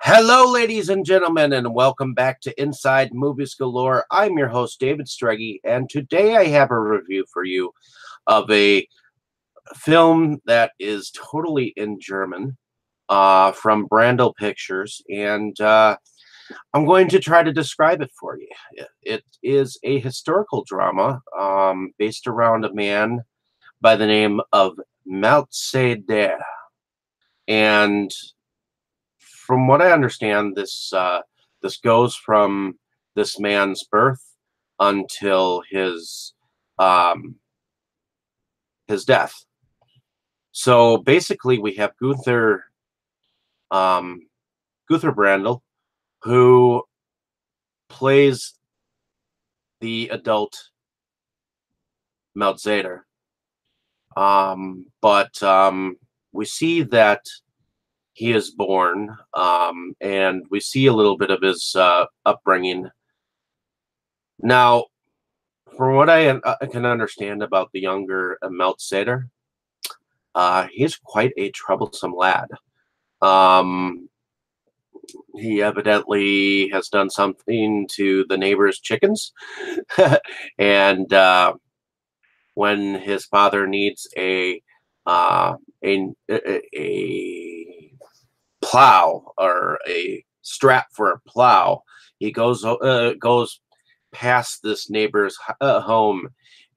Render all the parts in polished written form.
Hello, ladies and gentlemen, and welcome back to Inside Movies Galore. I'm your host, David Streggy, and today I have a review for you of a film that is totally in German from Brandl Pictures, and I'm going to try to describe it for you. It is a historical drama based around a man by the name of Matzeder, and from what I understand, this goes from this man's birth until um, his death. So basically, we have um, Gunther Brandl, who plays the adult Matzeder. But we see that he is born, and we see a little bit of his upbringing. Now, from what I can understand about the younger Matzeder, he's quite a troublesome lad. Um, he evidently has done something to the neighbor's chickens, and when his father needs uh, a plow or a strap for a plow, he goes past this neighbor's home,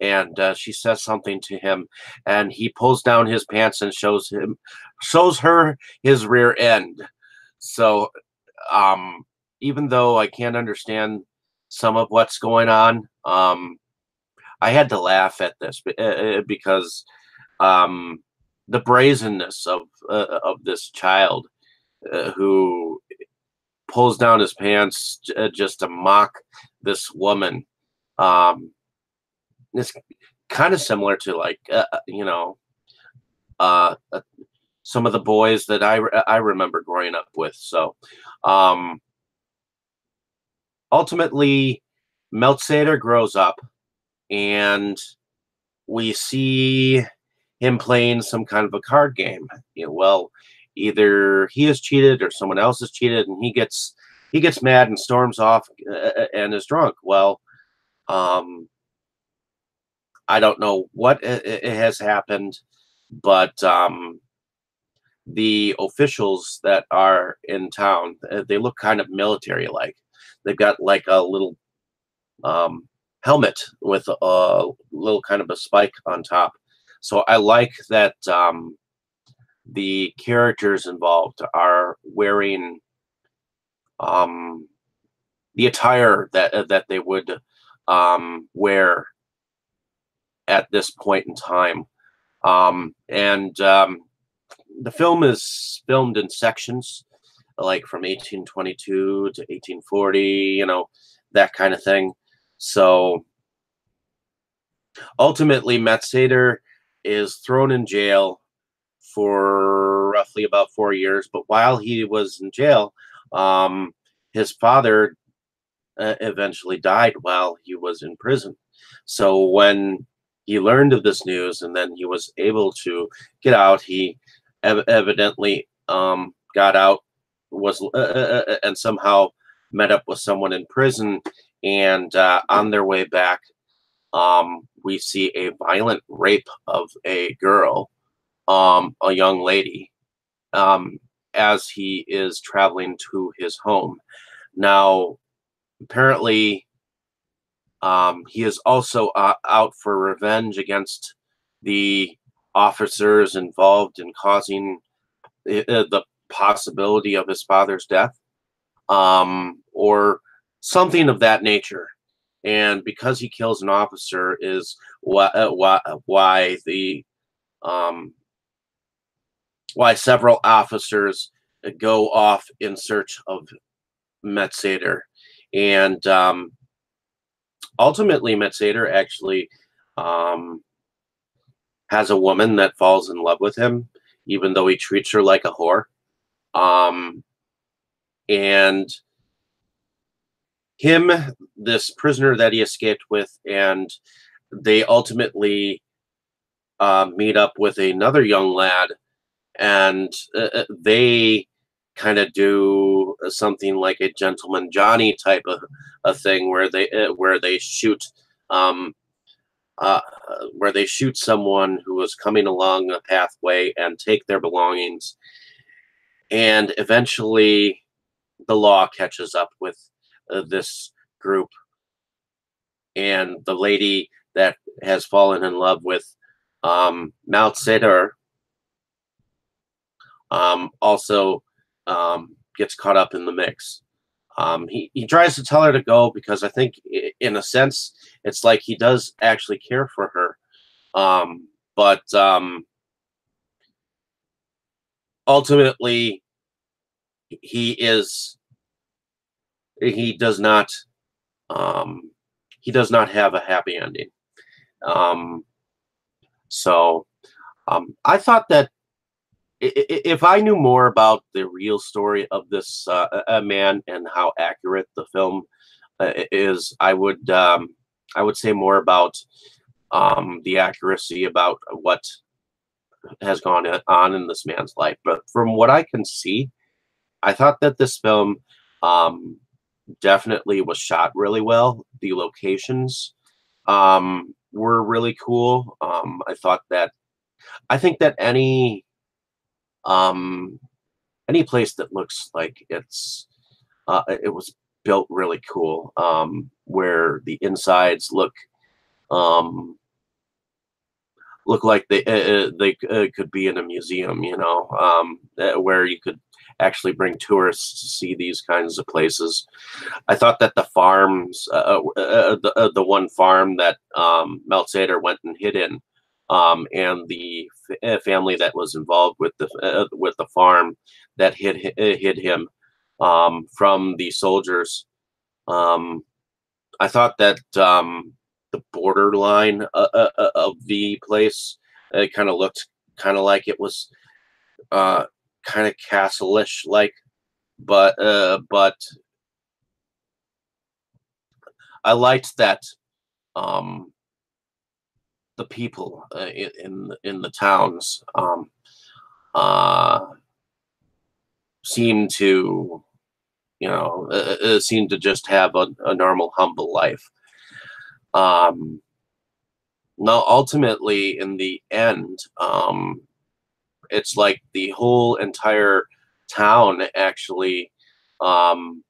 and she says something to him, and he pulls down his pants and shows her his rear end. So even though I can't understand some of what's going on, I had to laugh at this because um, the brazenness of this child who pulls down his pants just to mock this woman. It's kind of similar to uh, uh, some of the boys that I remember growing up with. So um, ultimately, Meltzer grows up, and we see him playing some kind of a card game. Well, either he is cheated or someone else is cheated, and he gets mad and storms off and is drunk. Well, um, I don't know what has happened, but the officials that are in town, they look kind of military like. They've got like a little um, helmet with a little kind of a spike on top. So I like that the characters involved are wearing um, the attire that they would wear at this point in time. And The film is filmed in sections, like from 1822 to 1840, that kind of thing. So ultimately, Matzeder is thrown in jail for roughly about 4 years. But while he was in jail, um, his father eventually died while he was in prison. So when he learned of this news and then he was able to get out, he evidently got out, was and somehow met up with someone in prison, and on their way back, we see a violent rape of a girl, a young lady, um, as he is traveling to his home. Now, apparently, he is also out for revenge against the officers involved in causing the possibility of his father's death, or something of that nature. And because he kills an officer, is why the um, why several officers go off in search of Matzeder. And ultimately, Matzeder actually um, has a woman that falls in love with him, even though he treats her like a whore. Um, and him, this prisoner that he escaped with, and they ultimately meet up with another young lad, and they kind of do something like a Gentleman Johnny type of a thing where they shoot um, uh, where they shoot someone who is coming along a pathway and take their belongings, and eventually the law catches up with this group, and the lady that has fallen in love with Matzeder also gets caught up in the mix. He tries to tell her to go because I think, in a sense, it's like he does actually care for her. But ultimately, he is he does not um, he does not have a happy ending. Um, so I thought that if I knew more about the real story of this man and how accurate the film is, I would say more about the accuracy about what has gone on in this man's life. But from what I can see, I thought that this film um, definitely was shot really well. The locations were really cool. I think that um, any place that looks like it was built really cool, where the insides um, look like they could be in a museum, where you could actually bring tourists to see these kinds of places. I thought that the farms, the one farm that Matzeder went and hid in, and the family that was involved with the farm that hid him from the soldiers. Um, I thought that the borderline of the place kind of looked kind of like it was uh, kind of castle-ish like, but I liked that um, the people in the towns uh, seem to seem to just have a normal, humble life. Um, Now, ultimately, in the end, it's like the whole entire town actually um,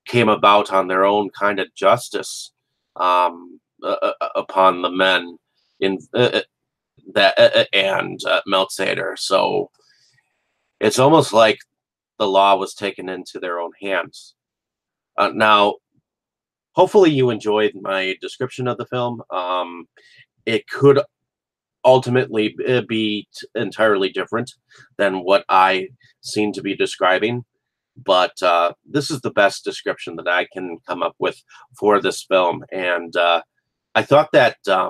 came about on their own kind of justice upon the men in that and Meltzader. So it's almost like the law was taken into their own hands. Now, hopefully, you enjoyed my description of the film. It could ultimately be entirely different than what I seem to be describing. But this is the best description that I can come up with for this film, and I thought that the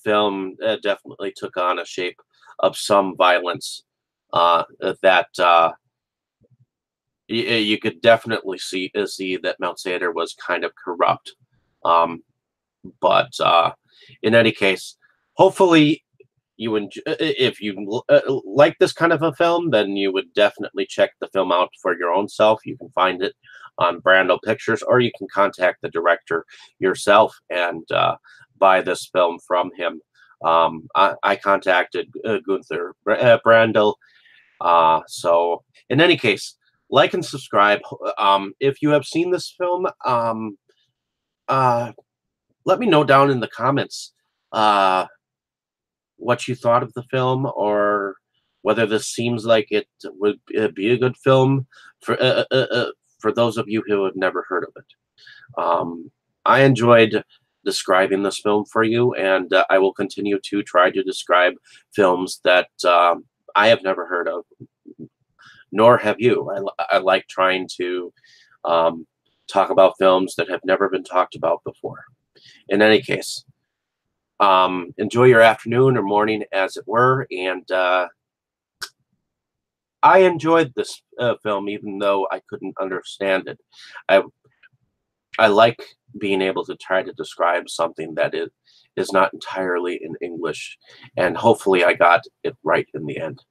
film definitely took on a shape of some violence that you could definitely see that Mount Sader was kind of corrupt. Um, but in any case, hopefully you enjoy, if you like this kind of a film, then you would definitely check the film out for your own self. You can find it on Brandl Pictures, or you can contact the director yourself and buy this film from him. I contacted Gunther Brandl. So in any case, like and subscribe. If you have seen this film, uh, let me know down in the comments what you thought of the film, or whether this seems like it would be a good film for those of you who have never heard of it. I enjoyed describing this film for you, and I will continue to try to describe films that I have never heard of, nor have you. I like trying to talk about films that have never been talked about before. In any case, enjoy your afternoon or morning, as it were. And I enjoyed this film, even though I couldn't understand it. I I like being able to try to describe something that is not entirely in English, and hopefully I got it right in the end.